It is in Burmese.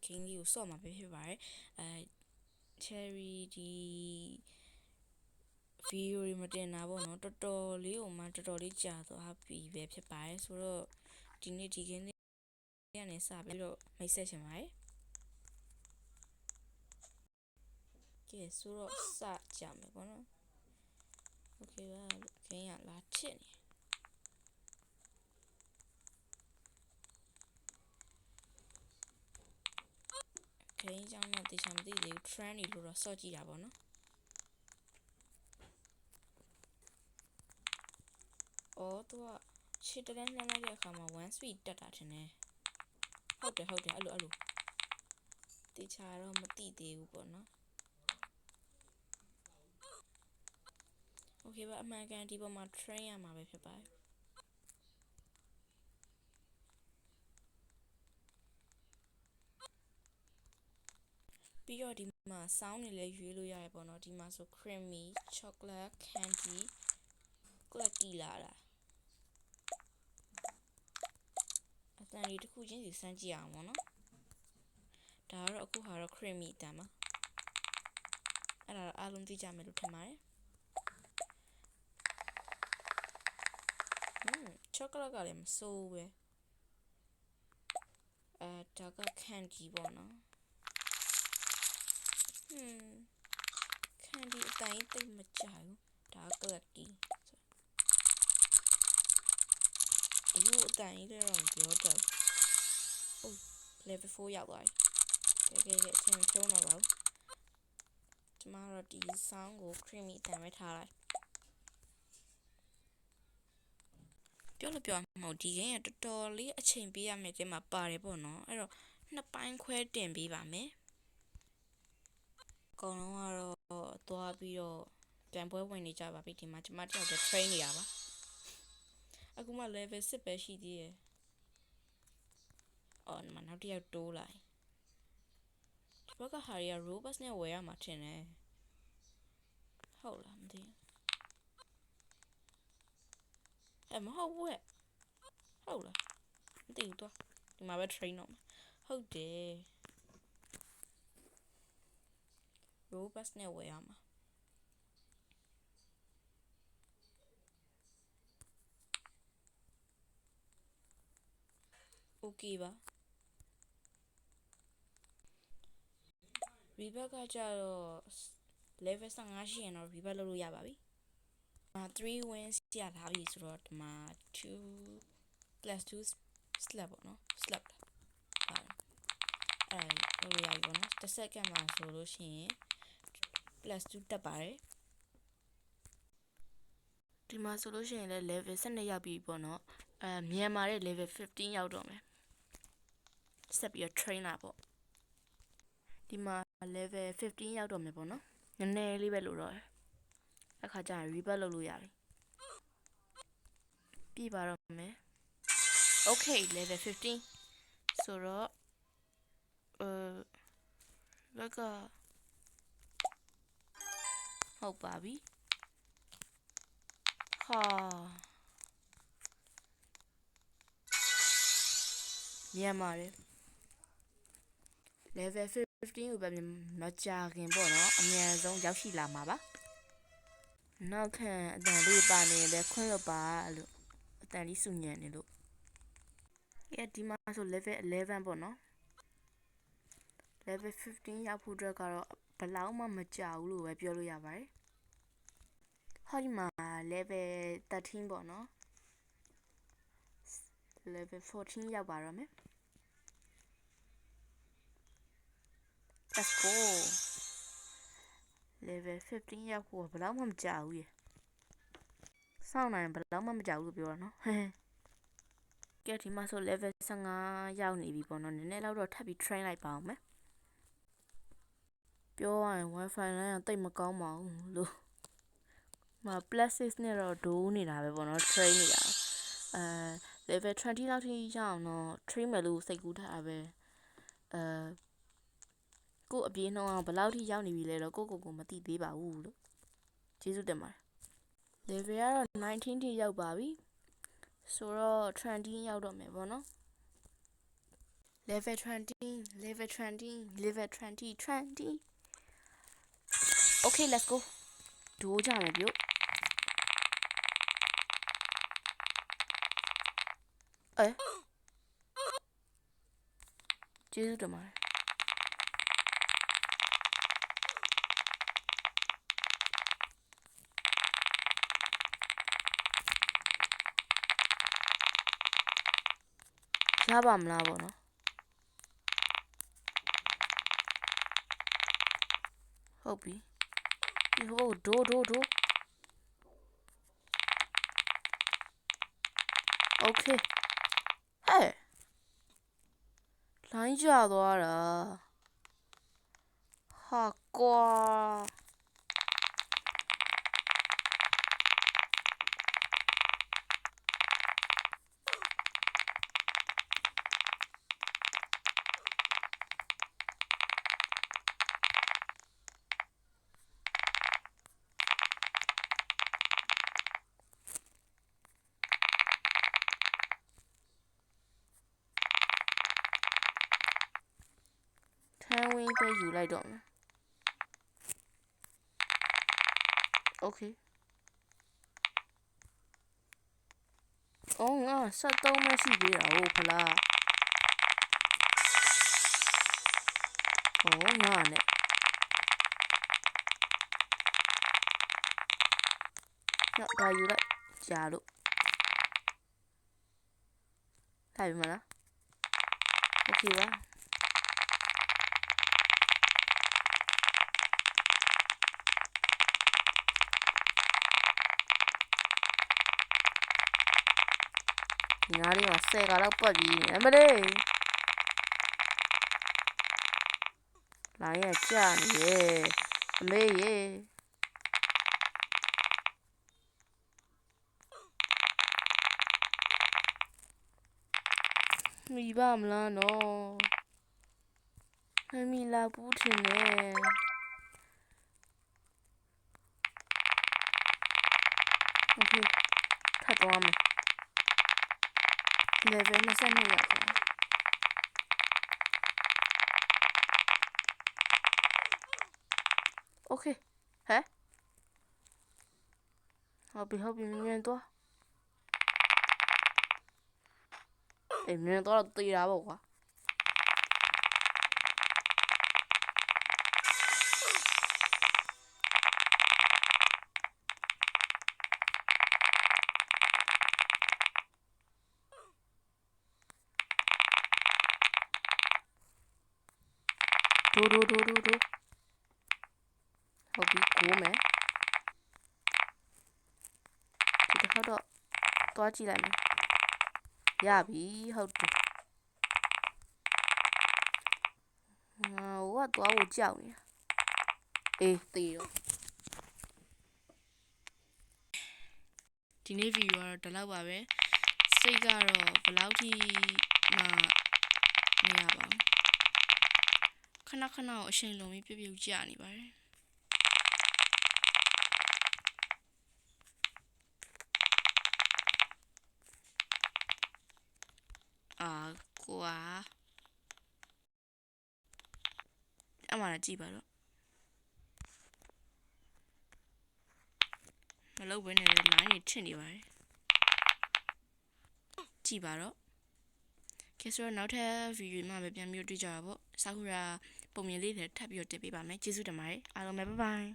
king လေးကိုစော့မှာပဲဖြစ်ပါတယ်cherry ဒီ video တွေမတင်တာပေါ့နော်တော်တော်လေးကြာသွားပြီပဲဖြစ်ပါတယ်ဆိုတော့ဒီနေ့ဒီ game လေးကနေစပြီးတော့မိတ်ဆက်ချင်ပါတယ်ကဲဆိုတော့စကြမယ်ပေါ့နော် okay ပါလို့ game ကလာချစ်နေgame ကြောင့်တော့တေချာမသိသေးဘူး trend တွေလို့တော့စော့ကြည့်တာပေါ့နော်အော်သူကခြေတန်းနှမ်းလိုက်တဲ့အခါမှာ1 speed တက်တာထင်တယ်ဟုတ်တယ်အဲ့လိုတေချာတော့မသိသေးဘူးပေါ့နော်โอเคပါအမှန်ကန်ဒီပေါ်မှာ train ရမှာပဲဖြစ်ပါတယ်ပြီးတော့ဒီမှာ sound တွေလည်းရွေးလို့ရတယ်ပေါ့နော်ဒီမှာဆို creamy chocolate candy clucky လာတာအတန်လေးတစ်ခုချင်းစီစမ်းကြည့်အောင်ပေါ့နော်ဒါကတော့အခုဟာတော့ creamy အတန်ပါအဲ့ဒါတော့အားလုံးသိကြမယ်လို့ထင်ပါတယ်chocolate ကလည်းမဆိုးပဲဒါက candy ပေါ့နော်candy အတန်ကြီးတိတ်မကြဘူးဒါက clucky အယူအတန်ကြီးလည်းတော့မပြောတော့ဘူး level 4ရောက်သွားပြီကဲအချိန်ဖြုံးတော့ပါဘူးကျမတို့ဒီ sound ကို creamy အတန်ပဲထားလိုက်ပြောလို့ပြောမဟုတ်ဒီ game ကတော်တော်လေးအချိန်ပေးရမယ်တဲ့မှာပါတယ်ပေါ့နော်အဲ့တော့နှစ်ပိုင်းခွဲတင်ပေးပါမယ်အကောင်လုံးကတော့သွားပြီးတော့ပြန်ပွဲဝင်နေကြပါပြီဒီမှာကျမတယောက်တည်း train နေတာပါအခုမှ level 6ပဲရှိသေးတယ်အော်ဒီမှာနောက်တစ်ယောက်တိုးလာဒီဘက်ကဟာရီက robust နဲ့ဝယ်ရမှာထင်တယ်ဟုတ်လားမသိဘူးမဟုတ်ဘူးဟုတ်လားမသိဘူးတော့ဒီမှာပဲ train တော့ဟုတ်တယ် robust နဲ့ဝယ်ရမှာโอเคပါ rebirth ကကြတော့ level 15ရှိရင်တော့ rebirth လုပ်လို့ရပါပြီ3 wins ရထားပြီဆိုတော့ဒီမှာ2+2 slap ပေါ့နော် slap အဲ့လုပ်လို့ရပြီပေါ့နော်တစ်စက္ကန့်မှာဆိုလို့ရှိရင် +2 တက်ပါတယ်ဒီမှာဆိုလို့ရှိရင်လည်း level 12ရောက်ပြီပေါ့နော်မြန်မာတဲ့ level 15ရောက်တော့မယ်ဆက်ပြီးတော့ train လာပေါ့ဒီမှာ level 15ရောက်တော့မယ်ပေါ့နော်နည်းနည်းလေးပဲလို့တော့အခါကျရင် rebirth လုပ်လို့ရပြီပြပါတော့မယ် okay level 15ဆိုတော့ဘက်ကဟုတ်ပါပြီဟာမြန်မာတယ် level 15ကိုပဲမကြာခင်ပေါ့နော်အများဆုံးရောက်ရှိလာမှာပါနောက်ခံအတန်လေးပါနေတယ်ခွင့်လွတ်ပါလို့အတန်လေးစုညံနေလို့ဒီမှာဆို level 11ပေါ့နော် level 15ရောက်ဖို့အတွက်ကတော့ဘလောက်မှမကြာဘူးလို့ပဲပြောလို့ရပါတယ်ဟောဒီမှာ level 13ပေါ့နော် level 14ရောက်ပါတော့မယ် let's go level 15ရောက်ဖို့ဘလောက်မှမကြာဘူးရေစောင့်နိုင်ဘလောက်မှမကြာဘူးလို့ပြောတာနော်ကဲဒီမှာဆို level 15ရောက်နေပြီပေါ့နော်နည်းနည်းတော့ထပ်ပြီး train လိုက်ပါအောင်မယ်ပြောရရင် wifi လိုင်းကတိတ်မကောင်းပါဘူးလို့မှာ +6 နဲ့တော့ဒိုးနေတာပဲပေါ့နော် train နေတာlevel 20လောက်ထိရအောင်တော့ train မယ်လို့စိတ်ကူးထားတာပဲကို့အပြေးနှုန်းအောင်ဘယ်လောက်ထိရောက်နေပြီလဲတော့ကိုမသိသေးပါဘူးလို့ကျေးဇူးတင်ပါတယ် level ကတော့19ထိရောက်ပါပြီဆိုတော့20ရောက်တော့မယ်ပေါ့နော် level 20 level 20 level 20 okay let's go ဒိုးကြမယ်ပြုတ်ကျေးဇူးတင်ပါတယ်ရပါမလားပေါ့နော်ဟုတ်ပြီဒီဟိုဒိုးโอเคဟဲ့လိုင်းကျသွားတာဟာကွာထန်းဝင်းပဲယူလိုက်တော့မယ်โอเคအော်ငါ73ပဲရှိသေးတာဟုတ်ဖလားဟောငါနဲ့ညဒါယူလိုက်ကြာလို့ထိုင်ပြီမလားโอเคပါငါလေးက10ကတော့ပတ်ပြီးနေမလေးလိုင်းရကြာနေရဲ့အမေရဲ့မိပါမလားနော်မမီလာဘူးထင်တယ်โอเคထပ်သွားမယ် level 22ရောက်သွားโอเคဟဲ့ဟုတ်ပြီမြန်သွားမြန်သွားတော့တေးတာပေါ့ကွာဒိုးဟုတ်ပြီကိုမယ်ဒီတစ်ခါတော့သွားကြည့်လိုက်မယ်ရပြီဟုတ်တယ်ငါဟိုကသွားဖို့ကြောက်နေအေးတေးတော့ဒီနေ့ဗီဒီယိုကတော့ဒီလောက်ပါပဲစိတ်ကတော့ဘယ်လောက်ထိမှမရပါဘူးခဏအချိန်လုံးပြီးပြုတ်ကြနေပါတယ်ကွာအမှန်ကြည့်ပါတော့မလုပ်ဘဲနဲ့လိုင်းတွေထစ်နေပါတယ်ကြည့်ပါတော့ကဲဆိုတော့နောက်ထပ်ဗီဒီယိုမှာပဲပြန်ပြီးတွေ့ကြတာပေါ့စာကူရာပုံမြင်လေးတွေထပ်ပြီးတင်ပေးပါမယ်ကျေးဇူးတင်ပါတယ်အားလုံးပဲဘိုင်ဘိုင်